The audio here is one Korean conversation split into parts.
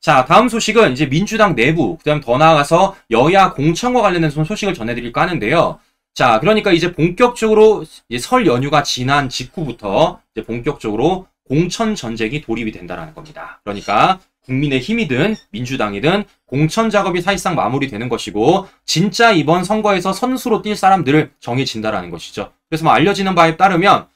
자, 다음 소식은 이제 민주당 내부, 그다음 더 나아가서 여야 공천과 관련해서 소식을 전해드릴까 하는데요. 자, 그러니까 이제 본격적으로 이제 설 연휴가 지난 직후부터 이제 본격적으로 공천 전쟁이 돌입이 된다라는 겁니다. 그러니까 국민의힘이든 민주당이든 공천 작업이 사실상 마무리되는 것이고 진짜 이번 선거에서 선수로 뛸 사람들을 정해진다라는 것이죠. 그래서 뭐 알려지는 바에 따르면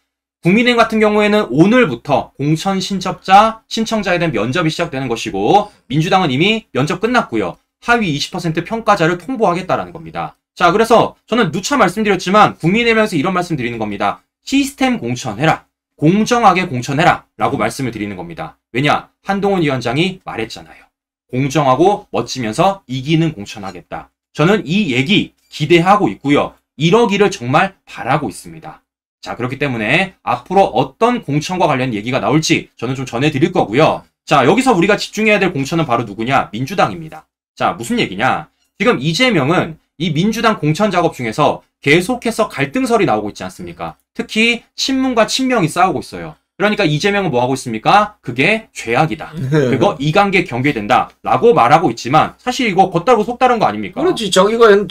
국민의힘 같은 경우에는 오늘부터 공천 신청자에 대한 면접이 시작되는 것이고 민주당은 이미 면접 끝났고요. 하위 20% 평가자를 통보하겠다라는 겁니다. 자, 그래서 저는 누차 말씀드렸지만 국민의힘에서 이런 말씀 드리는 겁니다. 시스템 공천해라. 공정하게 공천해라. 라고 말씀을 드리는 겁니다. 왜냐? 한동훈 위원장이 말했잖아요. 공정하고 멋지면서 이기는 공천하겠다. 저는 이 얘기 기대하고 있고요. 이러기를 정말 바라고 있습니다. 자, 그렇기 때문에 앞으로 어떤 공천과 관련 얘기가 나올지 저는 좀 전해드릴 거고요. 자, 여기서 우리가 집중해야 될 공천은 바로 누구냐? 민주당입니다. 자, 무슨 얘기냐? 지금 이재명은 이 민주당 공천 작업 중에서 계속해서 갈등설이 나오고 있지 않습니까? 특히 친문과 친명이 싸우고 있어요. 그러니까 이재명은 뭐 하고 있습니까? 그게 죄악이다. 그거 이관계 경계된다. 라고 말하고 있지만 사실 이거 겉다르고 속다른 거 아닙니까? 그렇지. 자기가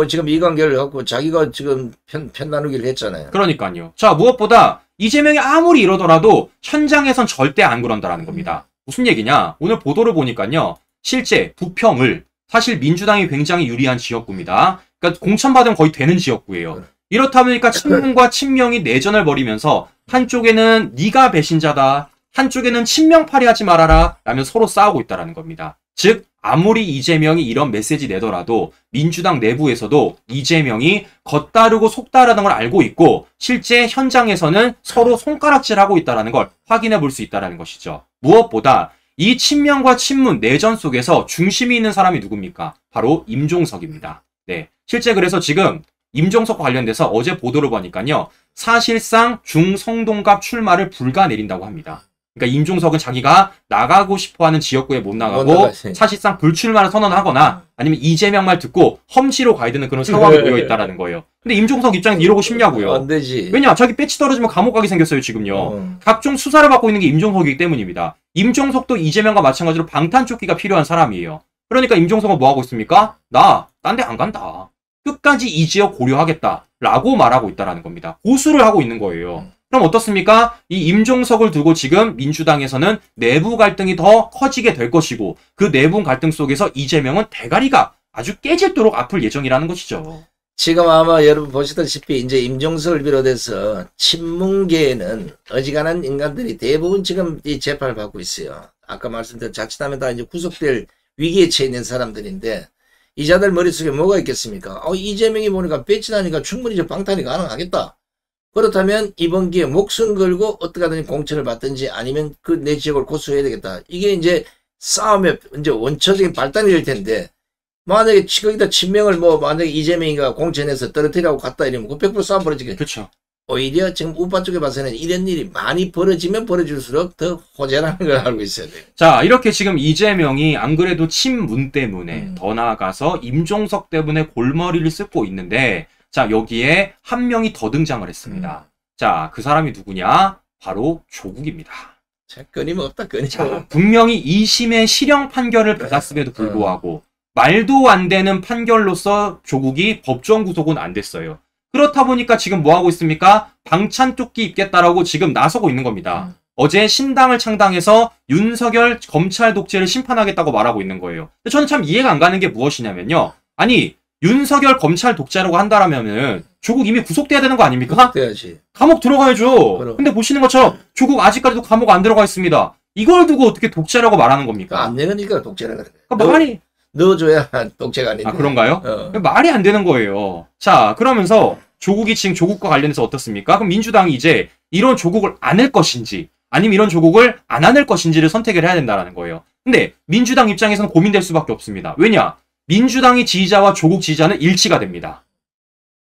지금 이관계를 갖고 자기가 지금 편 나누기를 했잖아요. 그러니까요. 자, 무엇보다 이재명이 아무리 이러더라도 현장에선 절대 안 그런다라는 겁니다. 무슨 얘기냐? 오늘 보도를 보니까요. 실제 부평을 사실 민주당이 굉장히 유리한 지역구입니다. 그러니까 공천받으면 거의 되는 지역구예요. 이렇다 보니까 친문과 친명이 내전을 벌이면서 한쪽에는 네가 배신자다, 한쪽에는 친명팔이 하지 말아라 라며 서로 싸우고 있다는 겁니다. 즉 아무리 이재명이 이런 메시지 내더라도 민주당 내부에서도 이재명이 겉다르고 속다르다는 걸 알고 있고 실제 현장에서는 서로 손가락질하고 있다는 걸 확인해 볼 수 있다는 것이죠. 무엇보다 이 친명과 친문 내전 속에서 중심이 있는 사람이 누굽니까? 바로 임종석입니다. 네, 실제 그래서 지금 임종석과 관련돼서 어제 보도를 보니까요. 사실상 중성동갑 출마를 불가 내린다고 합니다. 그러니까 임종석은 자기가 나가고 싶어하는 지역구에 못 나가고 사실상 불출마를 선언하거나 아니면 이재명 말 듣고 험지로 가야 되는 그런 상황이 놓여 있다는 거예요. 근데 임종석 입장에서 이러고 싶냐고요. 안 되지. 왜냐? 자기 배치 떨어지면 감옥 가게 생겼어요 지금요. 각종 수사를 받고 있는 게 임종석이기 때문입니다. 임종석도 이재명과 마찬가지로 방탄조끼가 필요한 사람이에요. 그러니까 임종석은 뭐 하고 있습니까? 나 딴 데 안 간다. 끝까지 이 지역 고려하겠다라고 말하고 있다는 겁니다. 고수를 하고 있는 거예요. 그럼 어떻습니까? 이 임종석을 두고 지금 민주당에서는 내부 갈등이 더 커지게 될 것이고 그 내부 갈등 속에서 이재명은 대가리가 아주 깨질도록 아플 예정이라는 것이죠. 지금 아마 여러분 보시다시피 이제 임종석을 비롯해서 친문계에는 어지간한 인간들이 대부분 지금 이 재판을 받고 있어요. 아까 말씀드린 자칫하면 다 이제 구속될 위기에 처해 있는 사람들인데 이자들 머릿속에 뭐가 있겠습니까? 이재명이 보니까 배치나니까 충분히 저 방탄이 가능하겠다. 그렇다면 이번 기회에 목숨 걸고 어떻게 하든지 공천을 받든지 아니면 그 내 지역을 고수해야 되겠다. 이게 이제 싸움의 이제 원초적인 발단이 될 텐데 만약에 거기다 친명을 만약에 이재명이가 공천해서 떨어뜨리라고 갔다 이러면 그 100% 싸움 벌어지겠죠. 그렇죠. 오히려 지금 우파 쪽에 봐서는 이런 일이 많이 벌어지면 벌어질수록 더 호재라는 걸 알고 있어야 돼요. 자, 이렇게 지금 이재명이 안 그래도 친문 때문에 더 나아가서 임종석 때문에 골머리를 쓰고 있는데 자, 여기에 한 명이 더 등장을 했습니다. 자, 그 사람이 누구냐? 바로 조국입니다. 자, 끊임없다, 자, 분명히 2심의 실형 판결을 받았음에도 불구하고 말도 안 되는 판결로서 조국이 법정 구속은 안 됐어요. 그렇다 보니까 지금 뭐 하고 있습니까? 방탄조끼 입겠다라고 지금 나서고 있는 겁니다. 어제 신당을 창당해서 윤석열 검찰 독재를 심판하겠다고 말하고 있는 거예요. 근데 저는 참 이해가 안 가는 게 무엇이냐면요. 아니, 윤석열 검찰 독재라고 한다라면은 조국 이미 구속돼야 되는 거 아닙니까? 구속돼야지. 감옥 들어가야죠. 그럼. 근데 보시는 것처럼 조국 아직까지도 감옥 안 들어가 있습니다. 이걸 두고 어떻게 독재라고 말하는 겁니까? 안 내니까 독재라 그래. 그러니까 말이 넣어줘야 독재가 아닌데. 아, 그런가요? 말이 안 되는 거예요. 자, 그러면서 조국이 지금 조국과 관련해서 어떻습니까? 그럼 민주당이 이제 이런 조국을 안을 것인지 아니면 이런 조국을 안 안을 것인지를 선택을 해야 된다는 거예요. 근데 민주당 입장에서는 고민될 수밖에 없습니다. 왜냐? 민주당의 지지자와 조국 지지자는 일치가 됩니다.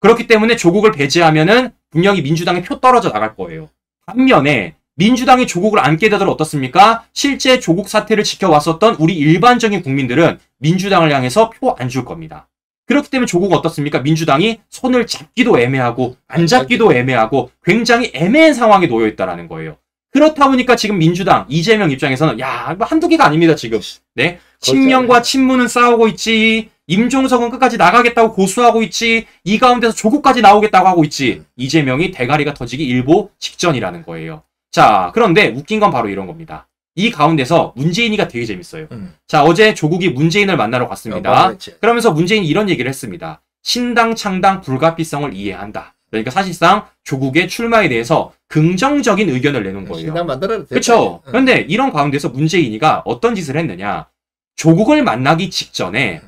그렇기 때문에 조국을 배제하면은 분명히 민주당의 표 떨어져 나갈 거예요. 반면에 민주당이 조국을 안게 되더라도 어떻습니까? 실제 조국 사태를 지켜왔었던 우리 일반적인 국민들은 민주당을 향해서 표 안 줄 겁니다. 그렇기 때문에 조국은 어떻습니까? 민주당이 손을 잡기도 애매하고 안 잡기도 애매하고 굉장히 애매한 상황에 놓여 있다는 거예요. 그렇다 보니까 지금 민주당 이재명 입장에서는 야, 이거 한두 개가 아닙니다, 지금. 네. 친명과 친문은 싸우고 있지. 임종석은 끝까지 나가겠다고 고수하고 있지. 이 가운데서 조국까지 나오겠다고 하고 있지. 이재명이 대가리가 터지기 일보 직전이라는 거예요. 자, 그런데 웃긴 건 바로 이런 겁니다. 이 가운데서 문재인이가 되게 재밌어요. 자, 어제 조국이 문재인을 만나러 갔습니다. 그러면서 문재인이 이런 얘기를 했습니다. 신당 창당 불가피성을 이해한다. 그러니까 사실상 조국의 출마에 대해서 긍정적인 의견을 내는 거예요. 신당 만들어도 돼. 그렇죠. 그런데 이런 가운데서 문재인이가 어떤 짓을 했느냐. 조국을 만나기 직전에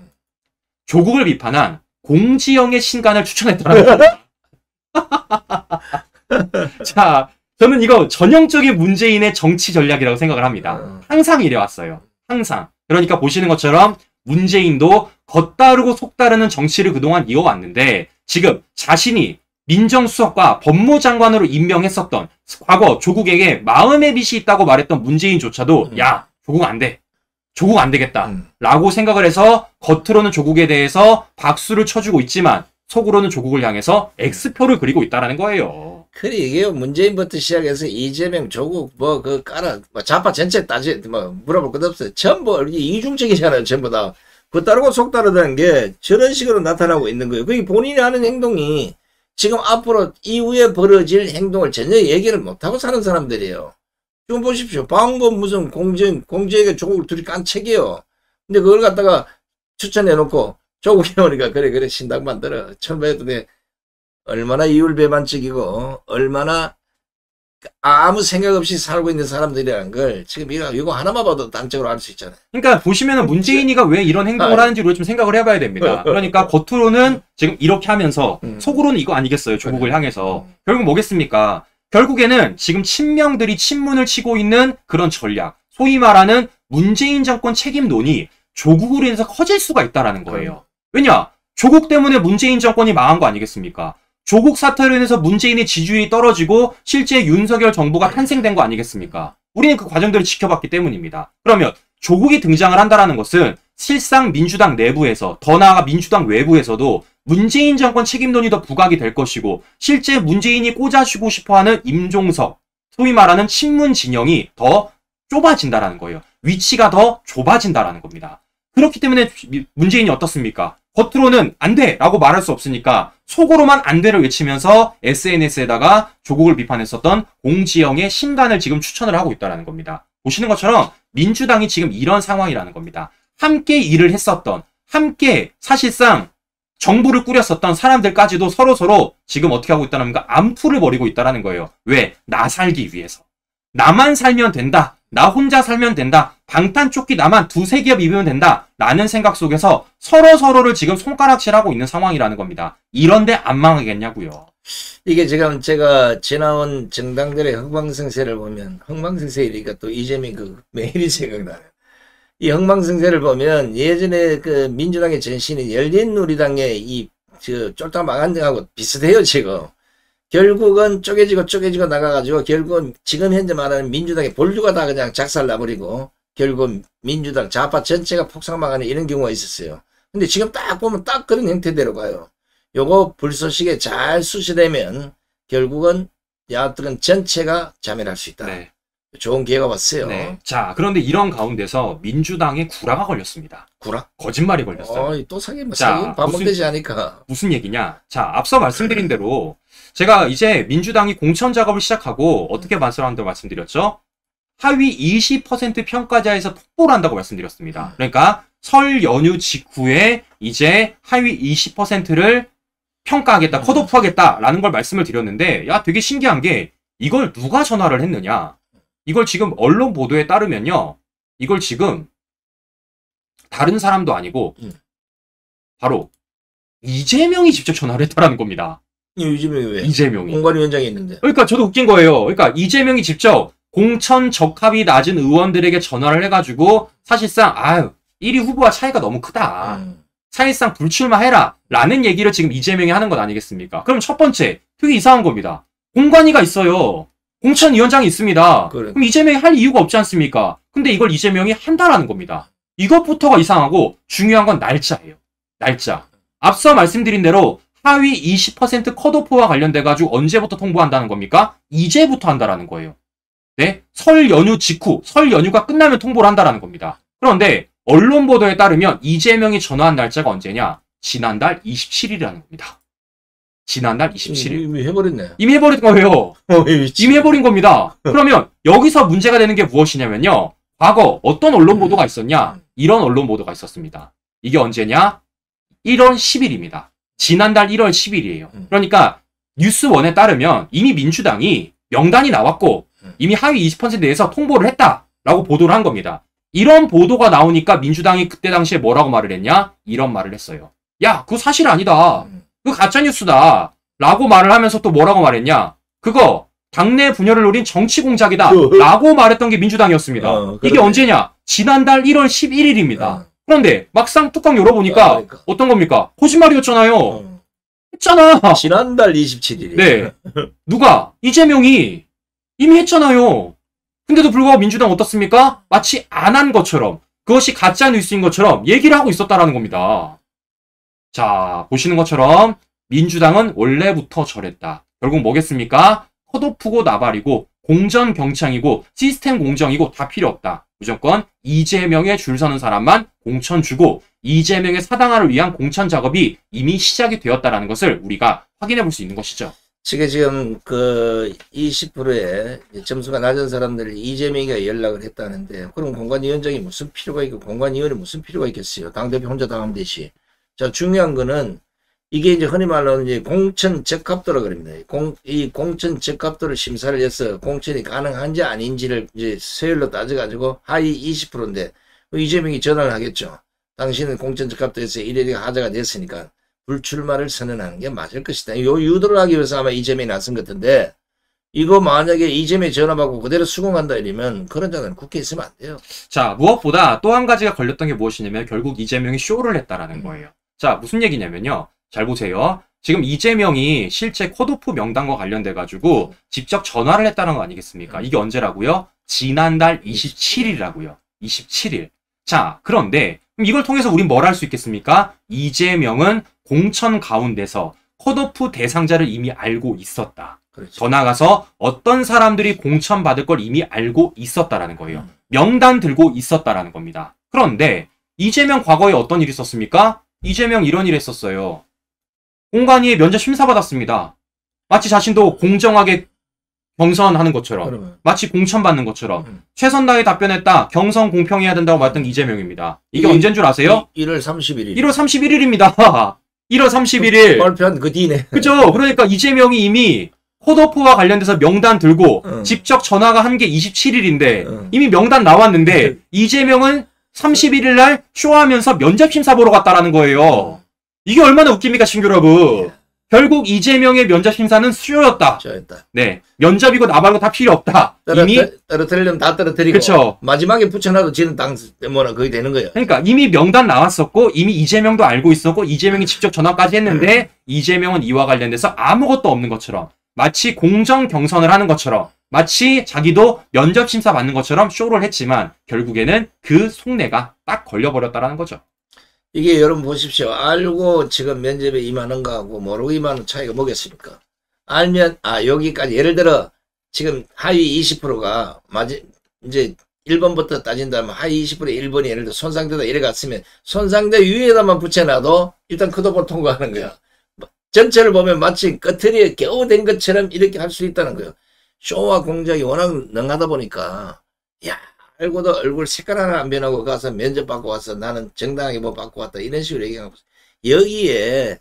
조국을 비판한 공지영의 신간을 추천했더라는 겁니다. 자, 저는 이거 전형적인 문재인의 정치 전략이라고 생각을 합니다. 항상 이래왔어요. 항상. 그러니까 보시는 것처럼 문재인도 겉다르고 속다르는 정치를 그동안 이어왔는데 지금 자신이 민정수석과 법무장관으로 임명했었던 과거 조국에게 마음의 빚이 있다고 말했던 문재인조차도 야, 조국 안 돼. 조국 안 되겠다. 라고 생각을 해서 겉으로는 조국에 대해서 박수를 쳐주고 있지만 속으로는 조국을 향해서 X표를 그리고 있다는 거예요. 그래, 이게 문재인부터 시작해서 이재명, 조국, 좌파 전체 물어볼 것 없어요. 전부 이중적이잖아요, 전부 다. 겉다르고 속다르다는 게 저런 식으로 나타나고 있는 거예요. 그게 본인이 하는 행동이 지금 앞으로 이후에 벌어질 행동을 전혀 얘기를 못하고 사는 사람들이에요. 지금 보십시오. 방금 무슨 공주에게 조국을 둘이 깐 책이에요. 근데 그걸 갖다가 추천해놓고 조국이 오니까 그래 신당 만들어. 처음 해도 돼. 얼마나 이율배반적이고 얼마나 아무 생각 없이 살고 있는 사람들이라는 걸 지금 이거 하나만 봐도 단적으로 알 수 있잖아요. 그러니까 보시면은 문재인이가 왜 이런 행동을 하는지를 좀 생각을 해봐야 됩니다. 그러니까 겉으로는 지금 이렇게 하면서 속으로는 이거 아니겠어요. 조국을 향해서. 결국 뭐겠습니까? 결국에는 지금 친명들이 친문을 치고 있는 그런 전략. 소위 말하는 문재인 정권 책임론이 조국으로 인해서 커질 수가 있다라는 거예요. 왜냐? 조국 때문에 문재인 정권이 망한 거 아니겠습니까? 조국 사태로 인해서 문재인의 지지율이 떨어지고 실제 윤석열 정부가 탄생된 거 아니겠습니까? 우리는 그 과정들을 지켜봤기 때문입니다. 그러면 조국이 등장을 한다는 것은 실상 민주당 내부에서 더 나아가 민주당 외부에서도 문재인 정권 책임론이 더 부각이 될 것이고 실제 문재인이 꽂아주고 싶어하는 임종석, 소위 말하는 친문 진영이 더 좁아진다는 거예요. 위치가 더 좁아진다는 겁니다. 그렇기 때문에 문재인이 어떻습니까? 겉으로는 안 돼! 라고 말할 수 없으니까 속으로만 안 돼를 외치면서 SNS에다가 조국을 비판했었던 공지영의 신간을 지금 추천을 하고 있다는 겁니다. 보시는 것처럼 민주당이 지금 이런 상황이라는 겁니다. 함께 일을 했었던, 함께 사실상 정부를 꾸렸었던 사람들까지도 서로서로 지금 어떻게 하고 있다는 겁니까? 암투를 벌이고 있다는 거예요. 왜? 나 살기 위해서. 나만 살면 된다. 나 혼자 살면 된다. 방탄조끼 나만 두세 겹 입으면 된다. 라는 생각 속에서 서로서로를 지금 손가락질하고 있는 상황이라는 겁니다. 이런데 안 망하겠냐고요. 이게 지금 제가 지나온 정당들의 흥망성쇠를 보면 흥망성쇠이니까 또 이재명 그 메일이 생각나요. 이 흥망성쇠를 보면 예전에 그 민주당의 전신이 열린우리당의 쫄딱 망한 데하고 비슷해요, 지금. 결국은 쪼개지고 나가가지고 결국은 지금 현재 말하는 민주당의 본류가 다 그냥 작살나버리고 결국 민주당 좌파 전체가 폭삭망하는 이런 경우가 있었어요. 근데 지금 딱 보면 딱 그런 형태대로 가요. 요거 불쏘시개 잘 수시되면 결국은 야당은 전체가 자멸할 수 있다. 네. 좋은 기회가 왔어요. 네. 자, 그런데 이런 가운데서 민주당에 구라가 걸렸습니다. 구라? 거짓말이 걸렸어요. 또 사기 자, 반복되지 않으니까. 무슨 얘기냐? 자, 앞서 말씀드린 대로 제가 이제 민주당이 공천 작업을 시작하고 어떻게 반성한다고 말씀드렸죠? 하위 20% 평가자에서 폭보를 한다고 말씀드렸습니다. 그러니까 설 연휴 직후에 이제 하위 20%를 평가하겠다, 컷오프하겠다라는 걸 말씀을 드렸는데 야, 되게 신기한 게 이걸 누가 전화를 했느냐? 이걸 지금 언론 보도에 따르면요. 이걸 지금 다른 사람도 아니고 바로 이재명이 직접 전화를 했다라는 겁니다. 이재명이 왜? 이재명이. 공관위원장이 있는데. 그러니까 저도 웃긴 거예요. 그러니까 이재명이 직접 공천 적합이 낮은 의원들에게 전화를 해가지고 사실상 1위 후보와 차이가 너무 크다. 사실상 불출마해라 라는 얘기를 지금 이재명이 하는 것 아니겠습니까? 그럼 첫 번째 되게 이상한 겁니다. 공관위가 있어요. 공천위원장이 있습니다. 그래. 그럼 이재명이 할 이유가 없지 않습니까? 근데 이걸 이재명이 한다라는 겁니다. 이것부터가 이상하고 중요한 건 날짜예요. 날짜. 앞서 말씀드린 대로 하위 20% 컷오프와 관련돼가지고 언제부터 통보한다는 겁니까? 이제부터 한다라는 거예요. 네, 설 연휴 직후, 설 연휴가 끝나면 통보를 한다라는 겁니다. 그런데 언론 보도에 따르면 이재명이 전화한 날짜가 언제냐? 지난달 27일이라는 겁니다. 지난달 27일. 이미 해버렸네. 이미 해버린 거예요. 이미 해버린 겁니다. 그러면 여기서 문제가 되는 게 무엇이냐면요. 과거 어떤 언론 보도가 있었냐? 이런 언론 보도가 있었습니다. 이게 언제냐? 1월 10일입니다. 지난달 1월 10일이에요. 그러니까 뉴스원에 따르면 이미 민주당이 명단이 나왔고 이미 하위 20% 내에서 통보를 했다라고 보도를 한 겁니다. 이런 보도가 나오니까 민주당이 그때 당시에 뭐라고 말을 했냐? 이런 말을 했어요. 야, 그거 사실 아니다. 그거 가짜뉴스다. 라고 말을 하면서 또 뭐라고 말했냐? 그거 당내 분열을 노린 정치 공작이다. 라고 말했던 게 민주당이었습니다. 이게 언제냐? 지난달 1월 11일입니다. 그런데 막상 뚜껑 열어보니까 그러니까. 어떤 겁니까? 거짓말이었잖아요. 했잖아. 지난달 27일. 네. 누가? 이재명이 이미 했잖아요. 근데도 불구하고 민주당 어떻습니까? 마치 안 한 것처럼, 그것이 가짜 뉴스인 것처럼 얘기를 하고 있었다라는 겁니다. 자, 보시는 것처럼 민주당은 원래부터 저랬다. 결국 뭐겠습니까? 컷오프고 나발이고 공전 경창이고 시스템 공정이고 다 필요 없다. 무조건 이재명에 줄 서는 사람만 공천 주고 이재명의 사당화를 위한 공천 작업이 이미 시작이 되었다라는 것을 우리가 확인해 볼 수 있는 것이죠. 지금 그 20%의 점수가 낮은 사람들이 이재명이가 연락을 했다는데, 그럼 공관위원장이 무슨 필요가 있고 공관위원이 무슨 필요가 있겠어요? 당대표 혼자 다 하면 되지. 자, 중요한 거는 이게 이제 흔히 말하는 이제 공천 적합도라 그럽니다. 이 공천 적합도를 심사를 해서 공천이 가능한지 아닌지를 이제 서열로 따져가지고 하위 20%인데 이재명이 전화를 하겠죠. 당신은 공천 적합도에서 이래저래 하자가 됐으니까 불출마를 선언하는 게 맞을 것이다. 요 유도를 하기 위해서 아마 이재명이 나선 것 같은데, 이거 만약에 이재명이 전화 받고 그대로 수긍한다 이러면 그런 자는 국회에 있으면 안 돼요. 자, 무엇보다 또 한 가지가 걸렸던 게 무엇이냐면 결국 이재명이 쇼를 했다라는 거예요. 자, 무슨 얘기냐면요. 잘 보세요. 지금 이재명이 실제 컷오프 명단과 관련돼 가지고 직접 전화를 했다는 거 아니겠습니까? 이게 언제라고요? 지난달 27일이라고요. 27일. 자, 그런데 그럼 이걸 통해서 우린 뭘 할 수 있겠습니까? 이재명은 공천 가운데서 컷오프 대상자를 이미 알고 있었다. 그렇죠. 더 나아가서 어떤 사람들이 공천 받을 걸 이미 알고 있었다라는 거예요. 명단 들고 있었다라는 겁니다. 그런데 이재명 과거에 어떤 일이 있었습니까? 이재명 이런 일 했었어요. 공관위에 면접 심사 받았습니다. 마치 자신도 공정하게 경선하는 것처럼, 그러면. 마치 공천 받는 것처럼 최선 다해 답변했다. 경선 공평해야 된다고 말했던 이재명입니다. 이게 언제인 줄 아세요? 1월 31일. 1월 31일입니다. 1월 31일. 발표한 그 뒤네. 그죠? 그러니까 이재명이 이미 컷오프와 관련돼서 명단 들고 직접 전화가 한 게 27일인데 이미 명단 나왔는데 이재명은 31일 날 쇼하면서 면접 심사 보러 갔다라는 거예요. 이게 얼마나 웃깁니까, 친구 여러분? 결국 이재명의 면접 심사는 쇼였다. 저였다. 네, 면접이고 나발고 다 필요 없다. 이미 떨어뜨리려면 다 떨어뜨리고. 그쵸. 마지막에 붙여놔도 지는 당 뭐나 거의 되는 거예요. 그러니까 이미 명단 나왔었고 이미 이재명도 알고 있었고 이재명이 직접 전화까지 했는데 이재명은 이와 관련돼서 아무것도 없는 것처럼, 마치 공정 경선을 하는 것처럼, 마치 자기도 면접 심사 받는 것처럼 쇼를 했지만 결국에는 그 속내가 딱 걸려버렸다라는 거죠. 이게 여러분 보십시오. 알고 지금 면접에 임하는 거하고 모르고 임하는 차이가 뭐겠습니까? 알면, 여기까지, 예를 들어, 지금 하위 20%가, 이제 1번부터 따진다면 하위 20%의 1번이 예를 들어 손상되다 이래 갔으면 손상대 위에다만 붙여놔도 일단 컷오프를 통과하는 거야. 전체를 보면 마치 끝에 겨우 된 것처럼 이렇게 할 수 있다는 거예요. 쇼와 공작이 워낙 능하다 보니까, 야, 알고도 얼굴 색깔 하나 안 변하고 가서 면접 받고 와서 나는 정당하게 뭐 받고 왔다 이런 식으로 얘기하고, 여기에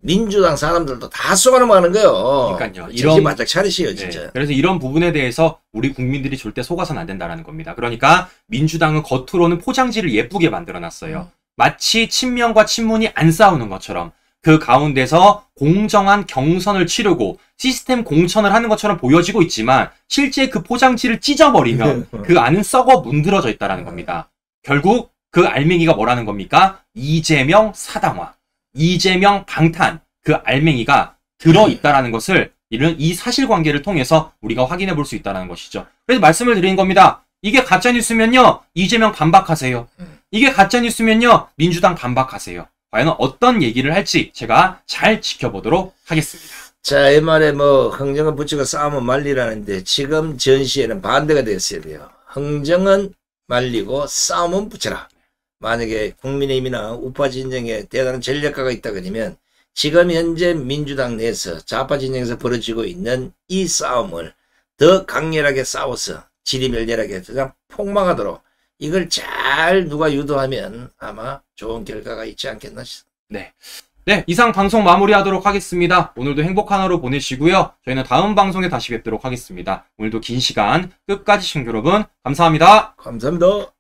민주당 사람들도 다 쏘가넘어가는 거예요. 그러니까요. 정신 바짝 차리시요 진짜. 네, 그래서 이런 부분에 대해서 우리 국민들이 절대 속아서는 안 된다는 겁니다. 그러니까 민주당은 겉으로는 포장지를 예쁘게 만들어놨어요. 마치 친명과 친문이 안 싸우는 것처럼 그 가운데서 공정한 경선을 치르고 시스템 공천을 하는 것처럼 보여지고 있지만 실제 그 포장지를 찢어버리면 그 안은 썩어 문드러져 있다는 겁니다. 결국 그 알맹이가 뭐라는 겁니까? 이재명 사당화, 이재명 방탄, 그 알맹이가 들어있다는 것을 이 사실관계를 통해서 우리가 확인해 볼 수 있다는 것이죠. 그래서 말씀을 드리는 겁니다. 이게 가짜뉴스면요, 이재명 반박하세요. 이게 가짜뉴스면요, 민주당 반박하세요. 과연 어떤 얘기를 할지 제가 잘 지켜보도록 하겠습니다. 자, 옛말에 뭐 흥정은 붙이고 싸움은 말리라는데 지금 전시에는 반대가 됐어야 돼요. 흥정은 말리고 싸움은 붙여라. 만약에 국민의힘이나 우파 진영에 대단한 전략가가 있다 그러면 지금 현재 민주당 내에서 좌파 진영에서 벌어지고 있는 이 싸움을 더 강렬하게 싸워서 지리멸렬하게 그냥 폭망하도록 이걸 잘 누가 유도하면 아마 좋은 결과가 있지 않겠나 싶습니다. 네. 네, 이상 방송 마무리하도록 하겠습니다. 오늘도 행복한 하루 보내시고요. 저희는 다음 방송에 다시 뵙도록 하겠습니다. 오늘도 긴 시간 끝까지 시청자 여러분 감사합니다. 감사합니다.